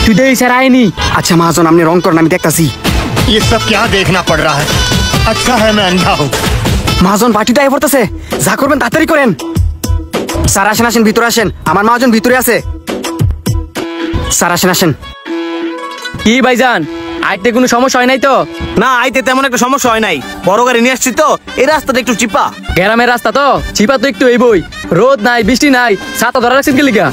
তুই তো এই স্যার আইনি। আচ্ছা মহাজন আপনি রং করেন, আমি দেখতাছি। ये सब क्या देखना पड़ रहा है? अच्छा है मैं अंधा हूँ। মহাজন পার্টিটা আয় পড়তেছে, যা করবেন তাড়াতাড়ি করেন। স্যার আসেন আসেন, ভিতরে আসেন, আমার মহাজন ভিতরে আছে। স্যার আসেন আসেন। কি ভাইজান, আইতে কোনো সমস্যা হয় নাই তো? না, আইতে তেমন একটা সমস্যা হয় নাই, বড় গাড়ি নিয়ে আসছি তো, এই রাস্তাটা একটু চিপা। গ্রামের রাস্তা তো চিপা তো একটু, এই বই রোদ নাই বৃষ্টি নাই, ছাতা ধরা রাখছেন কি লিগা?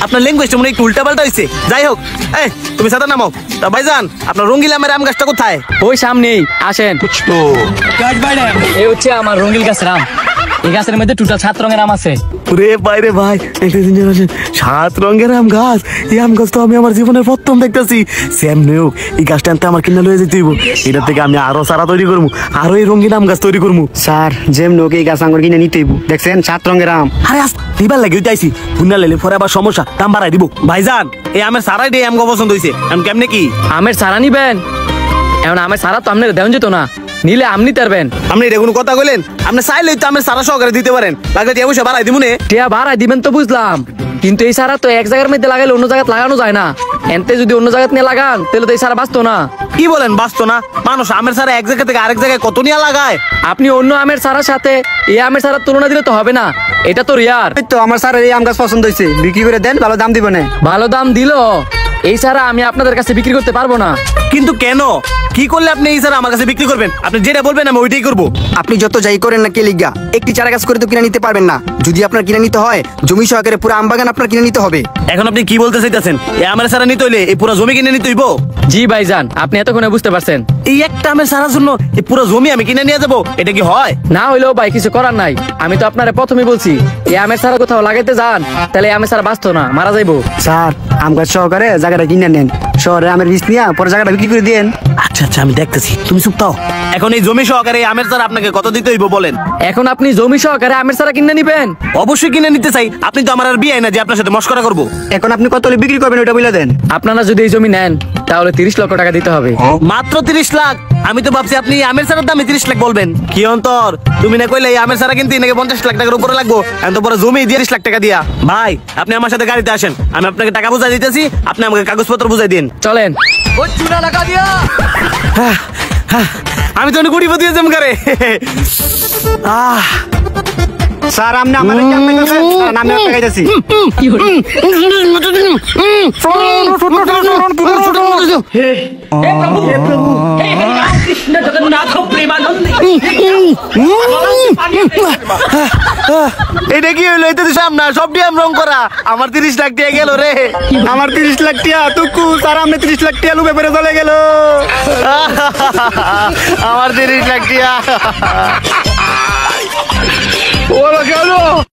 আপনার ল্যাঙ্গুয়েজটা মনে হয় একটু উল্টা পাল্টা হয়েছে। যাই হোক, এই তুমি সাদা নামাও। তা ভাইজান, আপনার রঙ্গিলা আমের আম গাছটা কোথায়? ওই সামনেই, আসেন। এই হচ্ছে আমার রঙিল গাছ রাম। এই গাছের মধ্যে টোটাল 7 রঙের আম আছে। রে ভাই রে ভাই, একটা জিনিস আছে, 7 রঙের আম গাছ। এই আম গাছ তো আমি আমার জীবনের প্রথম দেখতেছি। সেমনি হোক, এই গাছটা আনতে আমার কিনা লয়ে যেতে হইব। এটা থেকে আমি আরো চারা তৈরি করবো, আরো এই রঙিন আম গাছ তৈরি করবো। স্যার যেমন হোক এই গাছ আঙ্গুর কিনে নিতে হইব। দেখছেন 7 রঙের আম। আরে আস দিবার লাগে আইছি, ভুনা লাইলে পরে আবার সমস্যা, দাম বাড়াই দিব। ভাইজান, এই আমের সারাই দিয়ে আম পছন্দ হয়েছে। আমি কেমনে কি আমের সারা নিবেন? এখন আমের সারা তো আপনার দেওয়া যেত না, নিলে আম নিতে পারবেন। আপনি এটা কোনো কথা কইলেন? আপনি চাইলেই তো আমের সারা সহকারে দিতে পারেন, লাগলে দিয়ে অবশ্যই বাড়াই দিব। টিয়া ভাড়া দিবেন তো বুঝলাম, কিন্তু এই সারা তো এক জায়গার মধ্যে লাগাইলে অন্য জায়গায় লাগানো যায় না। এনতে যদি অন্য জায়গায় নিয়ে লাগান তাহলে তো এই সারা বাঁচতো না। কি বলেন বাঁচতো না? মানুষ আমের সারা এক জায়গা থেকে আরেক জায়গায় কত নিয়ে লাগায়। আপনি অন্য আমের সারার সাথে এই আমের সারার তুলনা দিলে তো হবে না, এটা তো রিয়ার। এই তো আমার স্যার এই আম গাছ পছন্দ হয়েছে, বিক্রি করে দেন, ভালো দাম দিব না। ভালো দাম দিল এই সারা আমি আপনাদের কাছে বিক্রি করতে পারবো না। কিন্তু কেন? কি করলে আপনি এই সারা আমার কাছে বিক্রি করবেন? আপনি যেটা বলবেন আমি ওইটাই করবো। আপনি যত যাই করেন না কে লিগা, একটি চারা গাছ করে তো কিনে নিতে পারবেন না। যদি আপনার কিনে নিতে হয়, জমি সহকারে পুরো আম বাগান আপনার কিনে নিতে হবে। এখন আপনি কি বলতে চাইতেছেন? এই আমের সারা নিতে হইলে এই পুরো জমি কিনে নিতে হইব? জি ভাইজান, আপনি এতক্ষণে বুঝতে পারছেন। এই একটা আমের সারার জন্য এই পুরো জমি আমি কিনে নিয়ে যাবো? এটা কি হয়? না হইলেও ভাই কিছু করার নাই, আমি তো আপনারা প্রথমেই বলছি এই আমের সারা কোথাও লাগাইতে যান তাহলে এই আমের সারা বাঁচতো না, মারা যাইবো। স্যার আম গাছ সহকারে জায়গাটা কিনে নেন, শহরে আমের বীজ নিয়ে পরে জায়গাটা বিক্রি করে দেন। আচ্ছা আচ্ছা, আমি দেখতেছি, তুমি চুপ থাও। এখন এই জমি সহকারে এই আমের সারা আপনাকে কত দিতে হইব বলেন? এখন আপনি জমি সহকারে আমের সারা কিনে নিবেন? অবশ্যই কিনে নিতে চাই। আপনি তো আমার আর বিয়ে না যে আপনার সাথে মস্করা করবো। এখন আপনি কত হলে বিক্রি করবেন ওটা বলে দেন। আপনারা যদি এই জমি নেন তাহলে 30 লক্ষ টাকা দিতে হবে। মাত্র 30 লাখ? আমি তো ভাবছি আপনি এই আমের সারার দামে 30 লাখ বলবেন। কি অন্তর, তুমি না কইলে এই আমের সারা কিনতে নাকি 50 লাখ টাকার উপরে লাগবো? এখন তো পুরো জমি 30 লাখ টাকা দিয়া। ভাই আপনি আমার সাথে গাড়িতে আসেন, আমি আপনাকে টাকা বুঝাই দিতেছি, আপনি আমাকে কাগজপত্র বুঝাই দিন। চলেন। আমি তো অনেক গুড়িপতি দিয়ে জম করে। স্যার আপনি আমাদের কি আপনি কাছে নামে টাকা দিতেছি। এটা কি হইলো? এটা তো সামনে সবটি আম রং করা, আমার 30 লাখ টাকা গেল রে। আমার 30 লাখ টাকা তুকু, স্যার আপনি 30 লাখ টাকা লুবে পড়ে চলে গেল। আমার 30 লাখ টাকা। ওরা গেল।